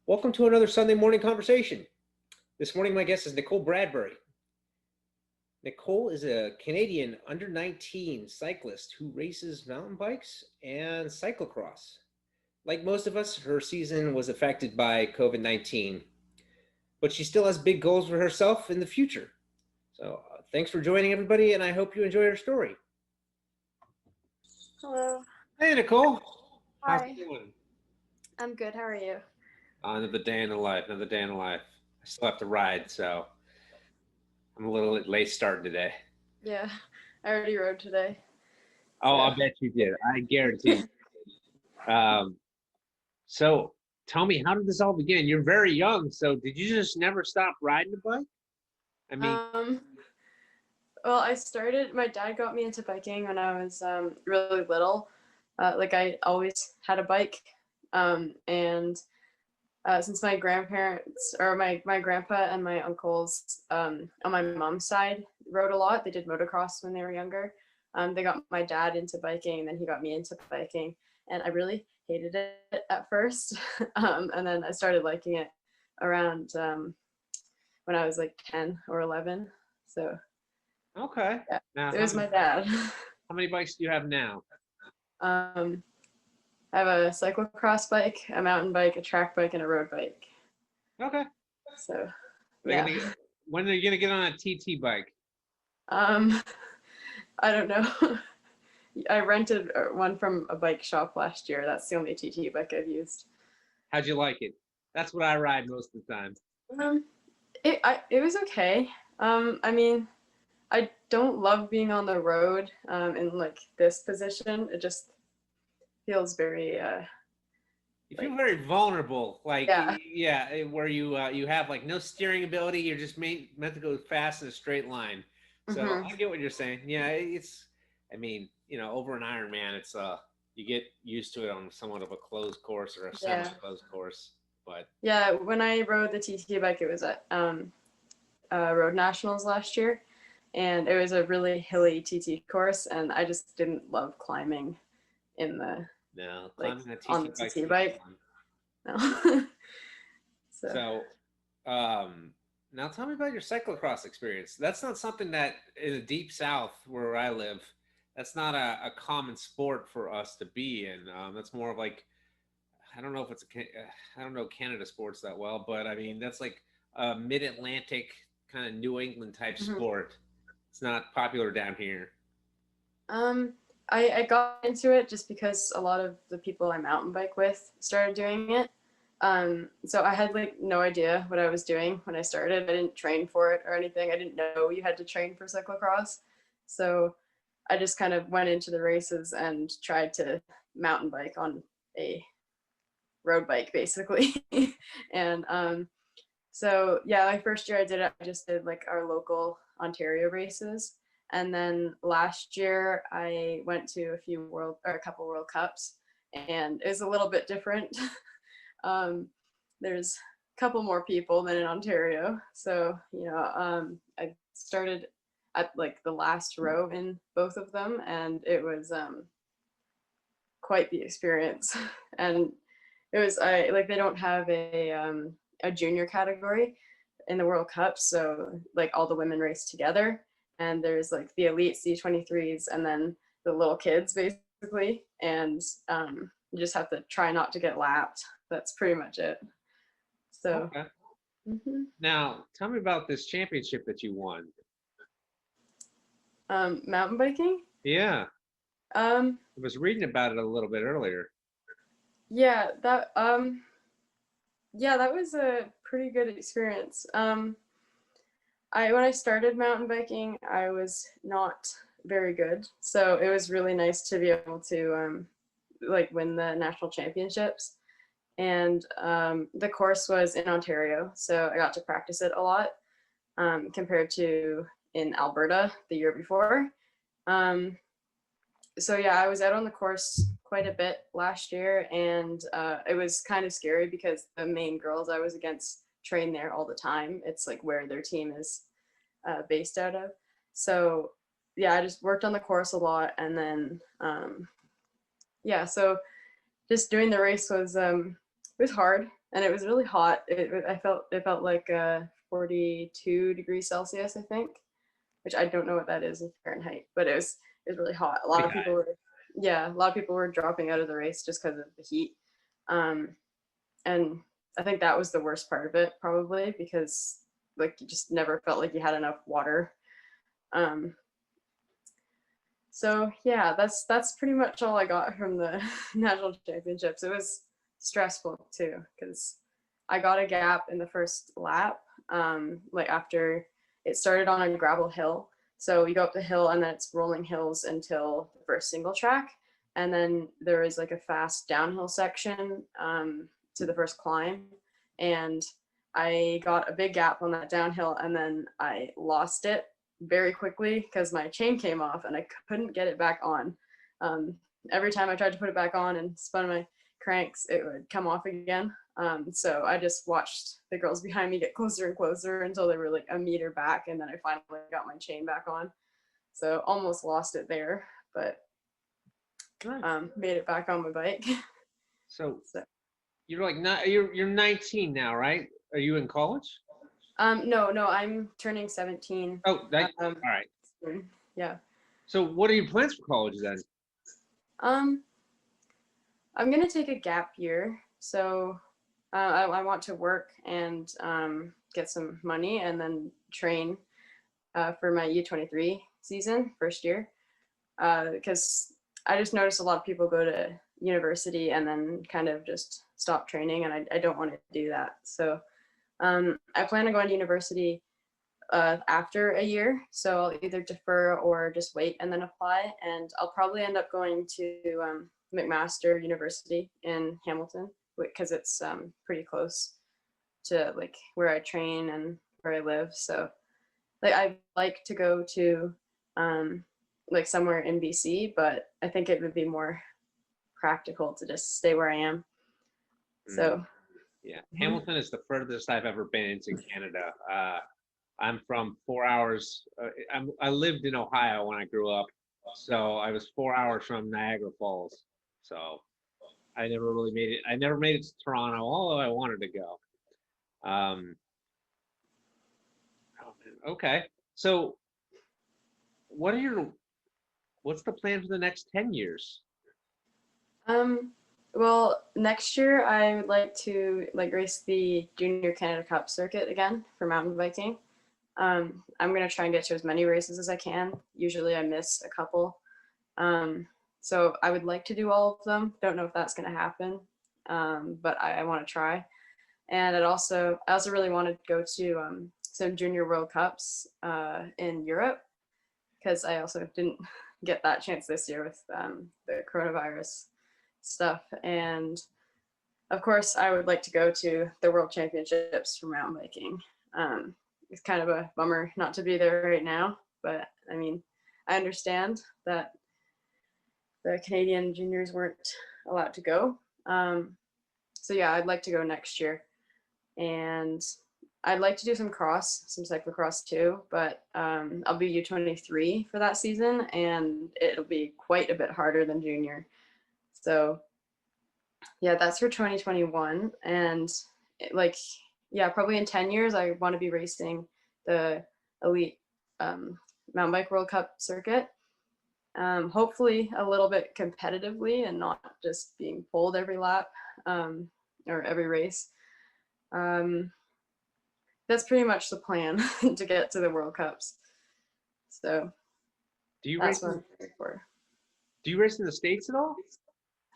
Welcome to another Sunday morning conversation. This morning, my guest is Nicole Bradbury. Nicole is a Canadian under-19 cyclist who races mountain bikes and cyclocross. Like most of us, her season was affected by COVID-19, but she still has big goals for herself in the future. So thanks for joining, everybody, and I hope you enjoy her story. Hello. Hey, Nicole. Hi. How's it going? I'm good. How are you? Another day in the life, another day in the life. I still have to ride, so I'm a little late starting today. Yeah, I already rode today. Oh, I bet you did. I guarantee you. So tell me, how did this all begin? You're very young, so did you just never stop riding a bike? I mean, Well, my dad got me into biking when I was really little. I always had a bike. And since my grandparents, or my grandpa and my uncles on my mom's side rode a lot, they did motocross when they were younger. They got my dad into biking, and then he got me into biking. And I really hated it at first. And then I started liking it around when I was like 10 or 11. So okay. yeah, Now, it was my dad. how many bikes do you have now? I have a cyclocross bike, a mountain bike, a track bike, and a road bike. Okay. So yeah. When are you gonna get on a TT bike? I don't know. I rented one from a bike shop last year. That's the only TT bike I've used. How'd you like it? That's what I ride most of the time. It was okay. I mean, I don't love being on the road in like this position. It just feels very You feel very vulnerable, like yeah, where you have like no steering ability. You're just meant to go fast in a straight line. So mm-hmm. I get what you're saying. Yeah, I mean, over an Ironman, it's you get used to it on somewhat of a closed course or a semi-closed course. But yeah, when I rode the TT bike, it was at Road Nationals last year, and it was a really hilly TT course, and I just didn't love climbing in the climbing a on the TT bike. No. So, now tell me about your cyclocross experience. That's not something that in the deep south where I live, that's not a common sport for us to be in. That's more of like, I don't know if it's I don't know Canada sports that well, but I mean, that's like a mid-Atlantic kind of New England type sport. It's not popular down here. I got into it just because a lot of the people I mountain bike with started doing it. So I had like no idea what I was doing when I started. I didn't train for it or anything. I didn't know you had to train for cyclocross. So I just kind of went into the races and tried to mountain bike on a road bike basically. And so yeah, my first year I did it, I just did like our local Ontario races. And then last year I went to a couple World Cups, and it was a little bit different. There's a couple more people than in Ontario. So, I started at like the last row in both of them, and it was quite the experience. And it was they don't have a junior category in the World Cup, so like all the women race together, and there's like the elite C23s and then the little kids basically, and you just have to try not to get lapped. That's pretty much it. So okay. Now tell me about this championship that you won. Mountain biking? Yeah. I was reading about it a little bit earlier. Yeah, that was a pretty good experience. When I started mountain biking, I was not very good, so it was really nice to be able to win the national championships. And the course was in Ontario, so I got to practice it a lot compared to in Alberta the year before. So yeah, I was out on the course quite a bit last year, and it was kind of scary because the main girls I was against train there all the time. It's like where their team is based out of. So yeah, I just worked on the course a lot, and then so just doing the race was hard and it was really hot. It felt like 42 degrees Celsius, I think, which I don't know what that is in Fahrenheit, but it was really hot. A lot of people were, yeah, a lot of people were dropping out of the race just because of the heat. And I think that was the worst part of it, probably, because like you just never felt like you had enough water. So yeah, that's pretty much all I got from the national championships. It was stressful too, because I got a gap in the first lap, like after it started on a gravel hill. So you go up the hill and then it's rolling hills until the first single track. And then there is like a fast downhill section to the first climb. And I got a big gap on that downhill and then I lost it very quickly because my chain came off and I couldn't get it back on. Every time I tried to put it back on and spun my cranks, it would come off again. So I just watched the girls behind me get closer and closer until they were like a meter back, and then I finally got my chain back on. So almost lost it there, but made it back on my bike. So you're like you're 19 now, right? Are you in college? No, I'm turning 17. Oh, all right. Soon. Yeah. So what are your plans for college then? I'm gonna take a gap year. So I want to work and get some money and then train for my U23 season, first year. Because I just noticed a lot of people go to university and then kind of just stop training, and I don't want to do that. So I plan on going to university after a year. So I'll either defer or just wait and then apply. And I'll probably end up going to McMaster University in Hamilton because it's pretty close to like where I train and where I live. So like I like to go to like somewhere in BC, but I think it would be more practical to just stay where I am. So yeah, Hamilton is the furthest I've ever been into Canada. I'm from 4 hours. I lived in Ohio when I grew up, so I was 4 hours from Niagara Falls. So I never really made it. I never made it to Toronto, although I wanted to go. Oh man. Okay. So what's the plan for the next 10 years? Well, next year I would like to like race the Junior Canada Cup circuit again for mountain biking. I'm gonna try and get to as many races as I can. Usually I miss a couple. So I would like to do all of them. Don't know if that's gonna happen, but I want to try. And I also really wanted to go to some Junior World Cups in Europe because I also didn't get that chance this year with the coronavirus stuff. And of course, I would like to go to the World Championships for mountain biking. It's kind of a bummer not to be there right now, but I mean, I understand that the Canadian juniors weren't allowed to go. So yeah, I'd like to go next year. And I'd like to do some cyclocross too, but I'll be U23 for that season, and it'll be quite a bit harder than junior. So yeah, that's for 2021. And probably in 10 years, I want to be racing the elite mountain bike World Cup circuit. Hopefully a little bit competitively and not just being pulled every lap or every race. That's pretty much the plan to get to the World Cups. So that's what I'm looking for. Do you race in the States at all?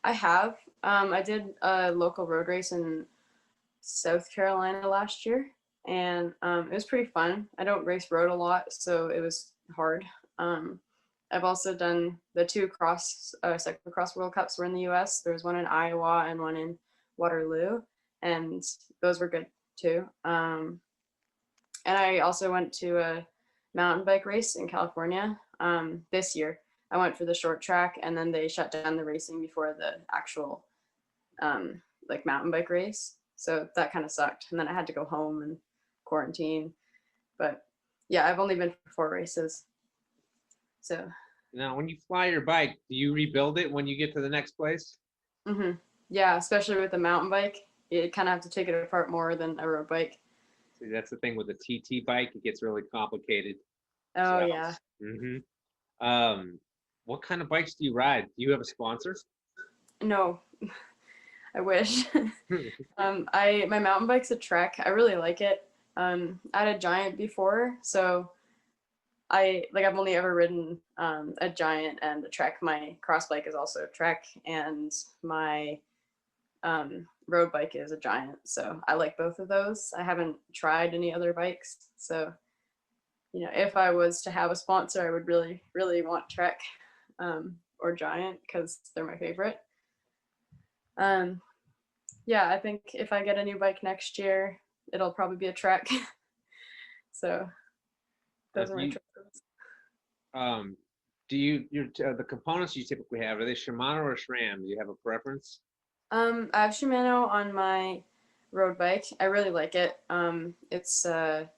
I have. I did a local road race in South Carolina last year, and it was pretty fun. I don't race road a lot, so it was hard. I've also done the two cyclocross World Cups were in the U.S. There was one in Iowa and one in Waterloo, and those were good too. And I also went to a mountain bike race in California this year. I went for the short track, and then they shut down the racing before the actual mountain bike race. So that kind of sucked. And then I had to go home and quarantine. But yeah, I've only been for 4 races. So now, when you fly your bike, do you rebuild it when you get to the next place? Yeah, especially with the mountain bike. you kind of have to take it apart more than a road bike. See, that's the thing with a TT bike; it gets really complicated. Oh So, yeah. hmm what kind of bikes do you ride? Do you have a sponsor? No, I wish. My mountain bike's a Trek. I really like it. I had a Giant before, so I've only ever ridden a Giant and a Trek. My cross bike is also a Trek, and my road bike is a Giant. So I like both of those. I haven't tried any other bikes, so if I was to have a sponsor, I would really, really want Trek or Giant because they're my favorite. Yeah, I think if I get a new bike next year, it'll probably be a Trek. So those are my choices. Do the components you typically have, are they Shimano or SRAM? Do you have a preference? I have Shimano on my road bike. I really like it. It's the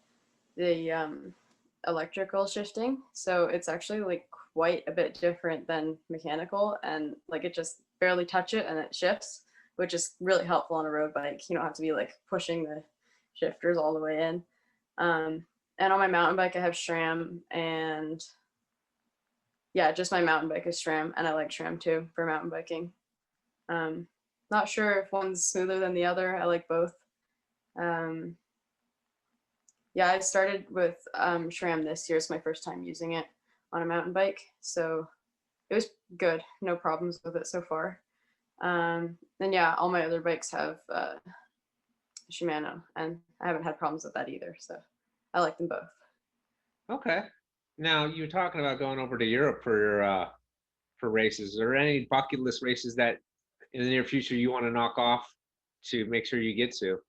electrical shifting, so it's actually like quite a bit different than mechanical, and like it just barely touch it and it shifts, which is really helpful on a road bike. You don't have to be like pushing the shifters all the way in. And on my mountain bike, I have SRAM, and yeah, just my mountain bike is SRAM, and I like SRAM too for mountain biking. Not sure if one's smoother than the other. I like both. Yeah, I started with SRAM this year. It's my first time using it on a mountain bike, so it was good. No problems with it so far. And yeah, all my other bikes have Shimano, and I haven't had problems with that either. So I like them both. Okay. Now you were talking about going over to Europe for your for races. Are there any bucket list races that in the near future you want to knock off to make sure you get to?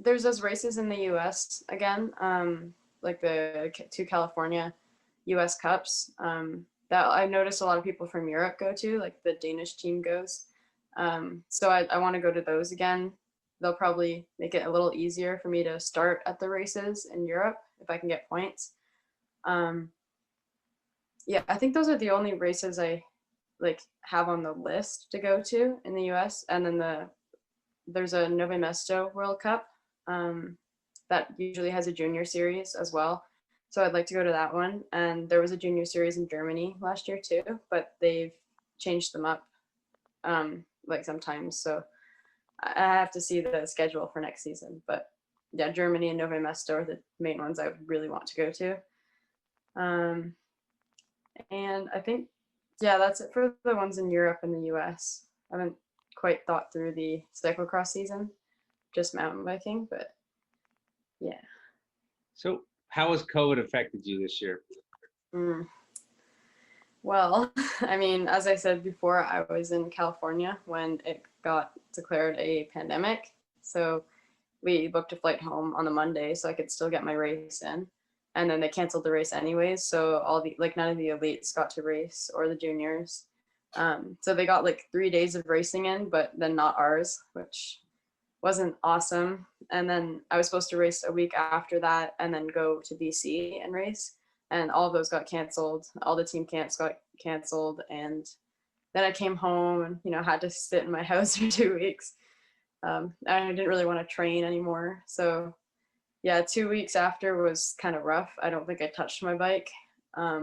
There's those races in the U.S. again, like the two California U.S. Cups that I noticed a lot of people from Europe go to, like the Danish team goes. So I want to go to those again. They'll probably make it a little easier for me to start at the races in Europe if I can get points. Yeah, I think those are the only races I like have on the list to go to in the U.S. And then there's a Nove Mesto World Cup that usually has a junior series as well. So I'd like to go to that one. And there was a junior series in Germany last year too, but they've changed them up like sometimes. So I have to see the schedule for next season. But yeah, Germany and Nove Mesto are the main ones I really want to go to. And I think, yeah, that's it for the ones in Europe and the US. I haven't quite thought through the cyclocross season, just mountain biking, but yeah. So how has COVID affected you this year? Well, I mean, as I said before, I was in California when it got declared a pandemic. So we booked a flight home on the Monday so I could still get my race in. And then they canceled the race anyways. So none of the elites got to race or the juniors. So they got like 3 days of racing in, but then not ours, which wasn't awesome. And then I was supposed to race a week after that and then go to BC and race. And all of those got canceled. All the team camps got canceled. And then I came home and, had to sit in my house for 2 weeks. I didn't really want to train anymore. So yeah, 2 weeks after was kind of rough. I don't think I touched my bike. I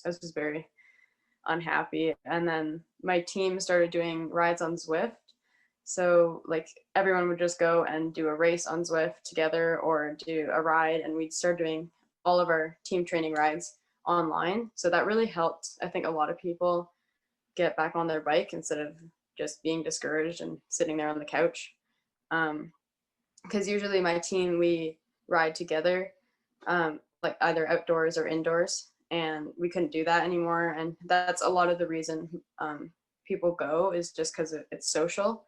was just very unhappy. And then my team started doing rides on Zwift. So like everyone would just go and do a race on Zwift together or do a ride, and we'd start doing all of our team training rides online. So that really helped, I think, a lot of people get back on their bike instead of just being discouraged and sitting there on the couch. Because usually my team, we ride together, like either outdoors or indoors, and we couldn't do that anymore. And that's a lot of the reason people go, is just because it's social.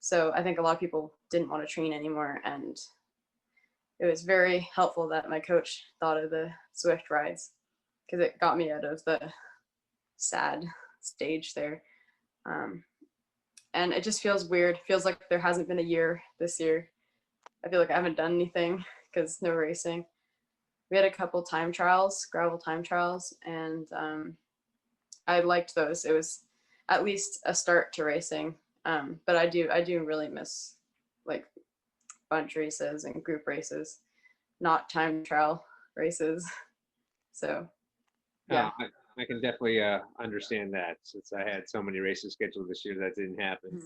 So I think a lot of people didn't want to train anymore, and it was very helpful that my coach thought of the Zwift rides, because it got me out of the sad stage there. And it just feels weird. It feels like there hasn't been a year this year. I feel like I haven't done anything because no racing. We had a couple time trials, gravel time trials, and I liked those. It was at least a start to racing. But I do really miss like bunch races and group races, not time trial races. So yeah. I can definitely understand that since I had so many races scheduled this year that didn't happen.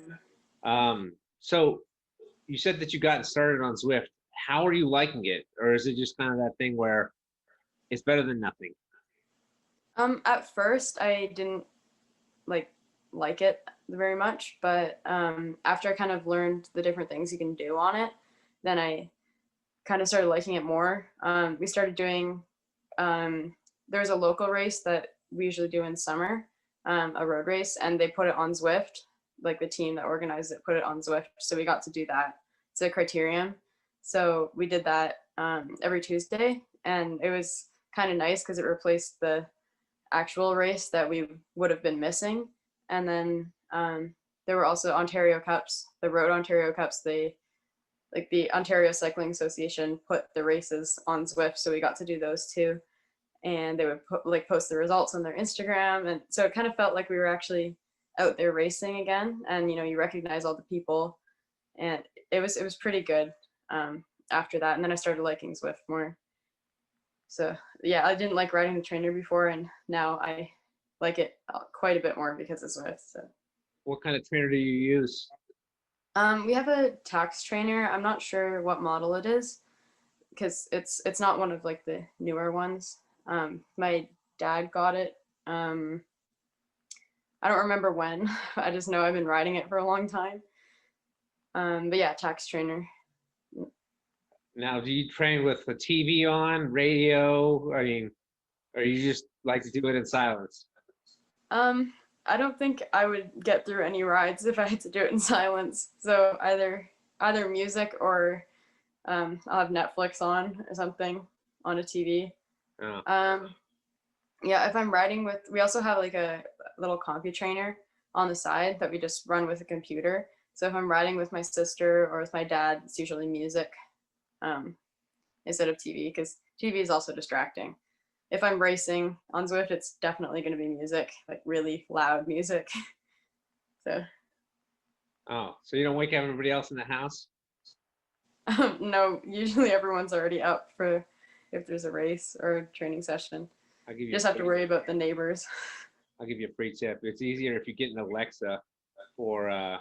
So you said that you got started on Zwift. How are you liking it? Or is it just kind of that thing where it's better than nothing? At first I didn't like it very much, but after I kind of learned the different things you can do on it, then I kind of started liking it more. We started doing there's a local race that we usually do in summer, a road race, and they put it on Zwift. Like the team that organized it put it on Zwift, so we got to do that. It's a criterium, so we did that every Tuesday, and it was kind of nice because it replaced the actual race that we would have been missing. And then there were also Ontario Cups, the Road Ontario Cups. They like the Ontario Cycling Association put the races on Zwift, so we got to do those too. And they would post the results on their Instagram, and so it kind of felt like we were actually out there racing again. And you recognize all the people, and it was pretty good after that. And then I started liking Zwift more. So yeah, I didn't like riding the trainer before, and now I like it quite a bit more because of Zwift. So. What kind of trainer do you use? We have a tax trainer. I'm not sure what model it is because it's not one of like the newer ones. My dad got it. I don't remember when. I just know I've been riding it for a long time. But yeah, tax trainer. Now, do you train with the TV on, radio? I mean, or you just like to do it in silence? I don't think I would get through any rides if I had to do it in silence. So either music or I'll have Netflix on or something on a TV. Oh. Yeah, if I'm riding we also have like a little CompuTrainer on the side that we just run with a computer. So if I'm riding with my sister or with my dad, it's usually music instead of TV, because TV is also distracting. If I'm racing on Zwift, it's definitely going to be music, like really loud music. So. Oh, so you don't wake up everybody else in the house? No, usually everyone's already up for if there's a race or a training session. You just have to worry about the neighbors. I'll give you a free tip. It's easier if you get an Alexa for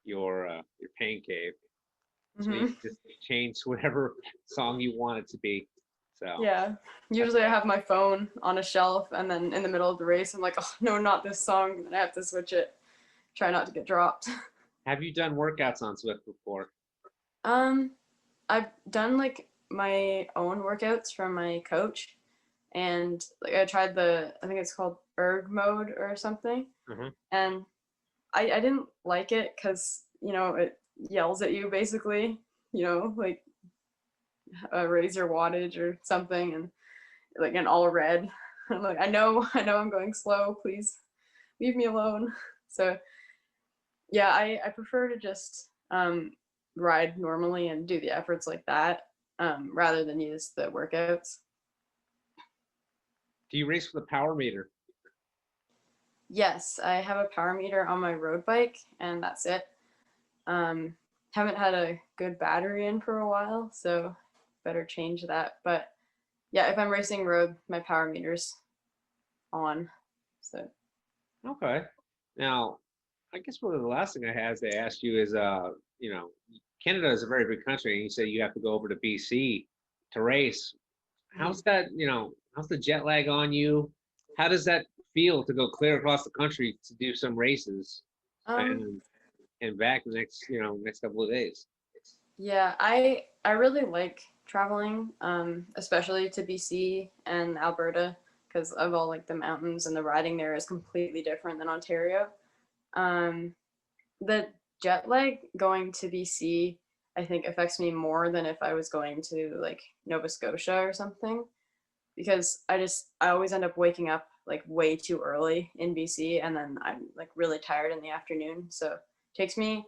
your pain cave. So you just change whatever song you want it to be. So yeah, usually I have my phone on a shelf, and then in the middle of the race, I'm like, oh no, not this song, and I have to switch it. Try not to get dropped. Have you done workouts on Zwift before? I've done like my own workouts from my coach, and like I tried I think it's called erg mode or something, and I didn't like it because it yells at you basically, like raise your wattage or something, and like in all red. I'm like, I know I'm going slow, please leave me alone. So yeah, I prefer to just ride normally and do the efforts like that rather than use the workouts. Do you race with a power meter? Yes, I have a power meter on my road bike, and that's it. Haven't had a good battery in for a while, so better change that. But yeah, if I'm racing road, my power meter's on. So. Okay. Now, I guess one of the last thing I have to ask you is, Canada is a very big country, and you say you have to go over to BC to race. How's that? How's the jet lag on you? How does that feel to go clear across the country to do some races and back the next couple of days? Yeah, I really like traveling, especially to BC and Alberta, because of all like the mountains, and the riding there is completely different than Ontario. The jet lag going to BC, I think, affects me more than if I was going to like Nova Scotia or something, because I always end up waking up like way too early in BC, and then I'm like really tired in the afternoon. So it takes me,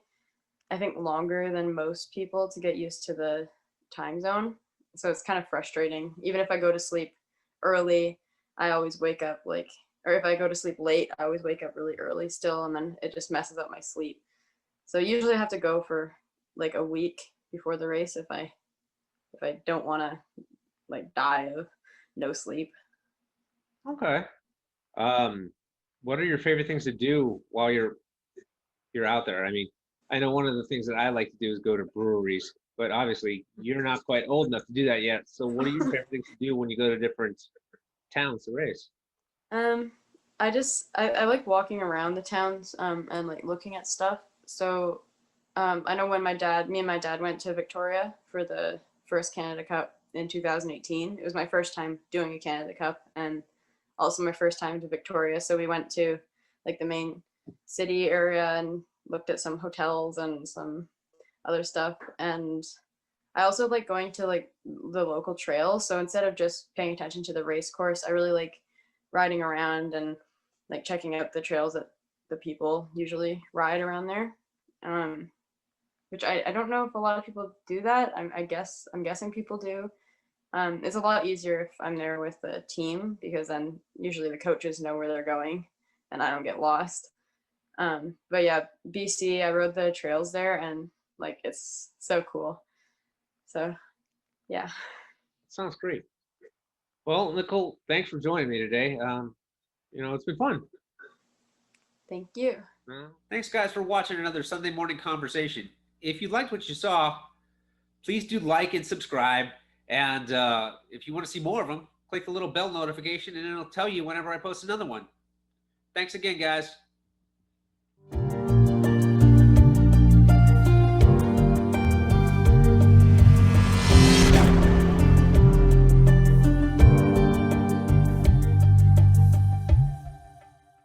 I think, longer than most people to get used to the time zone. So it's kind of frustrating. Even if I go to sleep early, I always wake up or if I go to sleep late, I always wake up really early still, and then it just messes up my sleep. So usually I have to go for like a week before the race if I don't want to like die of no sleep. Okay. What are your favorite things to do while you're out there? I mean, I know one of the things that I like to do is go to breweries, but obviously you're not quite old enough to do that yet. So what are your favorite things to do when you go to different towns to race? Um, I like walking around the towns and like looking at stuff. So I know when me and my dad went to Victoria for the first Canada Cup in 2018. It was my first time doing a Canada Cup and also my first time to Victoria. So we went to like the main city area and looked at some hotels and some other stuff. And I also like going to like the local trails. So instead of just paying attention to the race course, I really like riding around and like checking out the trails that the people usually ride around there. Um, which I don't know if a lot of people do that. I'm guessing people do. It's a lot easier if I'm there with the team because then usually the coaches know where they're going and I don't get lost. But yeah, BC, I rode the trails there and like it's so cool. So yeah. Sounds great. Well, Nicole, thanks for joining me today. It's been fun. Thank you. Thanks, guys, for watching another Sunday morning conversation. If you liked what you saw, please do like and subscribe. And if you want to see more of them, click the little bell notification and it'll tell you whenever I post another one. Thanks again, guys.